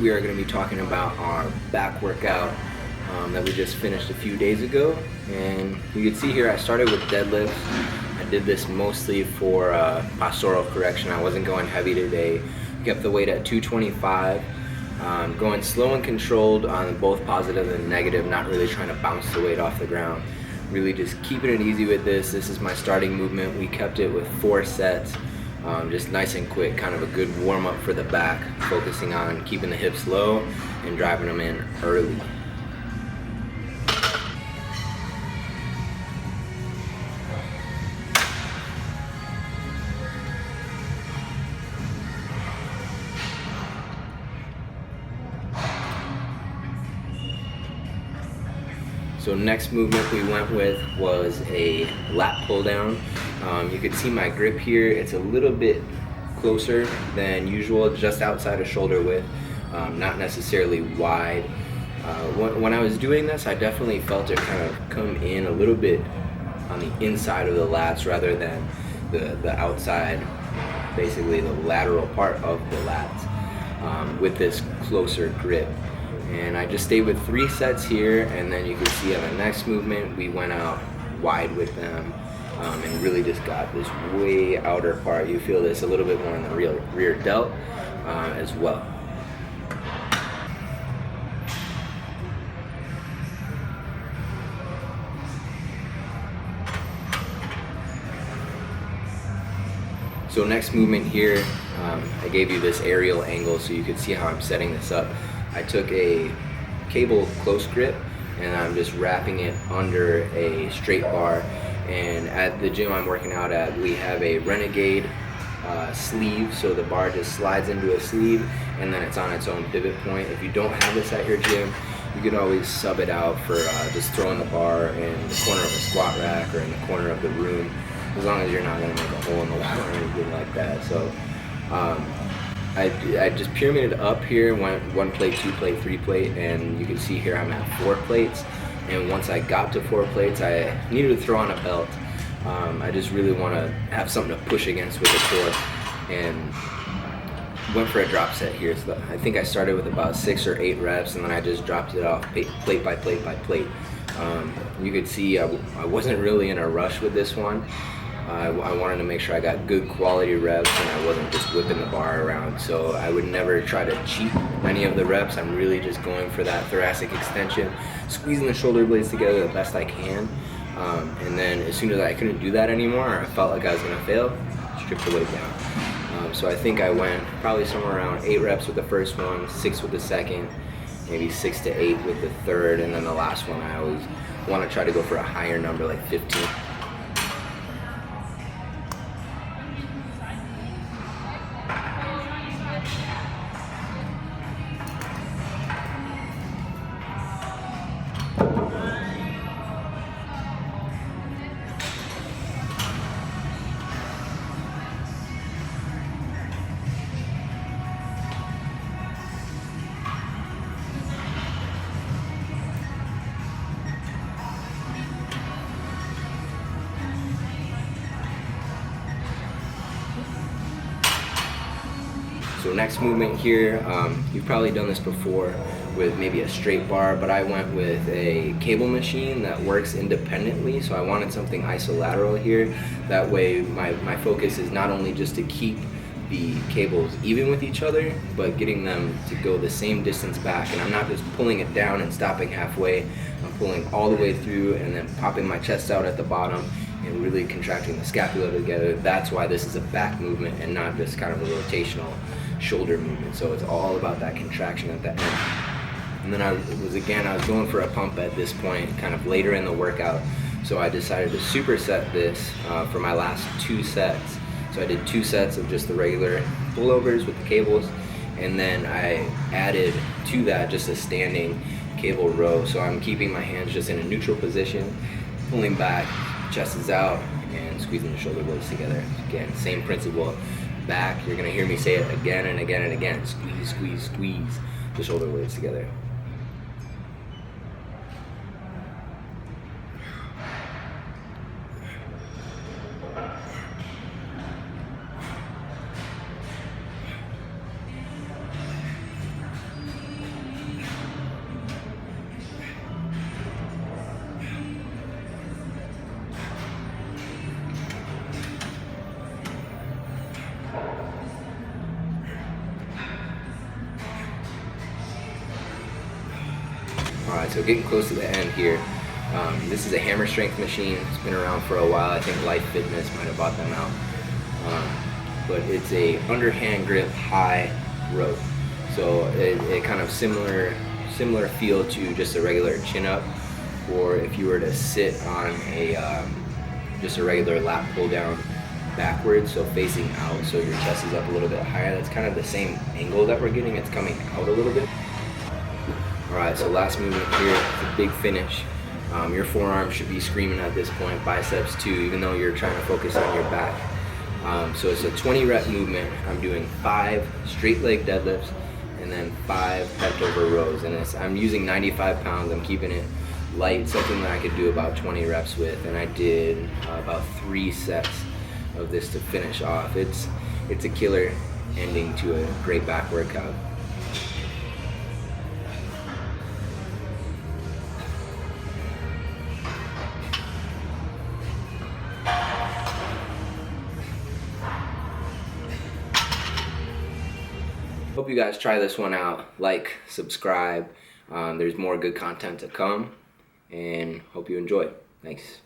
we are going to be talking about our back workout that we just finished a few days ago. And you can see here I started with deadlifts. I did this mostly for postural correction. I wasn't going heavy today. Kept the weight at 225. Going slow and controlled on both positive and negative, not really trying to bounce the weight off the ground. Really just keeping it easy with this. This is my starting movement. We kept it with 4 sets. Just nice and quick, kind of a good warm-up for the back, focusing on keeping the hips low and driving them in early. So next movement we went with was a lat pull down. You can see my grip here, it's a little bit closer than usual, just outside of shoulder width, not necessarily wide. When I was doing this, I definitely felt it kind of come in a little bit on the inside of the lats rather than the outside, basically the lateral part of the lats, with this closer grip. And I just stayed with 3 sets here, and then you can see on the next movement we went out wide with them, and really just got this way outer part. You feel this a little bit more in the rear delt as well. So next movement here, I gave you this aerial angle so you could see how I'm setting this up. I took a cable close grip and I'm just wrapping it under a straight bar. And at the gym I'm working out at, we have a Renegade sleeve, so the bar just slides into a sleeve and then it's on its own pivot point. If you don't have this at your gym, you can always sub it out for just throwing the bar in the corner of a squat rack or in the corner of the room, as long as you're not going to make a hole in the wall or anything like that. So I just pyramided up here, went 1 plate, 2 plate, 3 plate, and you can see here I'm at 4 plates. And once I got to 4 plates, I needed to throw on a belt. I just really want to have something to push against with the core, and went for a drop set here. So I think I started with about 6 or 8 reps, and then I just dropped it off plate by plate by plate. You could see I wasn't really in a rush with this one. I wanted to make sure I got good quality reps and I wasn't just whipping the bar around. So I would never try to cheat any of the reps. I'm really just going for that thoracic extension, squeezing the shoulder blades together the best I can. And then as soon as I couldn't do that anymore, or I felt like I was gonna fail, strip the weight down. So I think I went probably somewhere around 8 reps with the first one, 6 with the second, maybe 6 to 8 with the third, and then the last one I always want to try to go for a higher number, like 15. So next movement here, you've probably done this before with maybe a straight bar, but I went with a cable machine that works independently. So I wanted something isolateral here. That way my focus is not only just to keep the cables even with each other, but getting them to go the same distance back. And I'm not just pulling it down and stopping halfway. I'm pulling all the way through and then popping my chest out at the bottom and really contracting the scapula together. That's why this is a back movement and not just kind of a rotational shoulder movement. So it's all about that contraction at the end. And then I was going for a pump at this point, kind of later in the workout. So I decided to superset this for my last 2 sets. So I did 2 sets of just the regular pullovers with the cables, and then I added to that just a standing cable row. So I'm keeping my hands just in a neutral position, pulling back, chest is out, and squeezing the shoulder blades together. Again, same principle. Back, you're gonna hear me say it again and again and again. Squeeze, squeeze, squeeze the shoulder blades together. so getting close to the end here. This is a hammer strength machine. It's been around for a while. I think Life Fitness might have bought them out. But it's a underhand grip high row. So it kind of similar feel to just a regular chin up, or if you were to sit on a just a regular lat pull down backwards, so facing out, so your chest is up a little bit higher. That's kind of the same angle that we're getting. It's coming out a little bit. All right, so last movement here, it's a big finish. Your forearm should be screaming at this point, biceps too, even though you're trying to focus on your back. So it's a 20 rep movement. I'm doing 5 straight leg deadlifts and then 5 bent over rows. And I'm using 95 pounds. I'm keeping it light, something that I could do about 20 reps with. And I did about 3 sets of this to finish off. It's a killer ending to a great back workout. Hope you guys try this one out. Like, subscribe. There's more good content to come, and hope you enjoy. Thanks.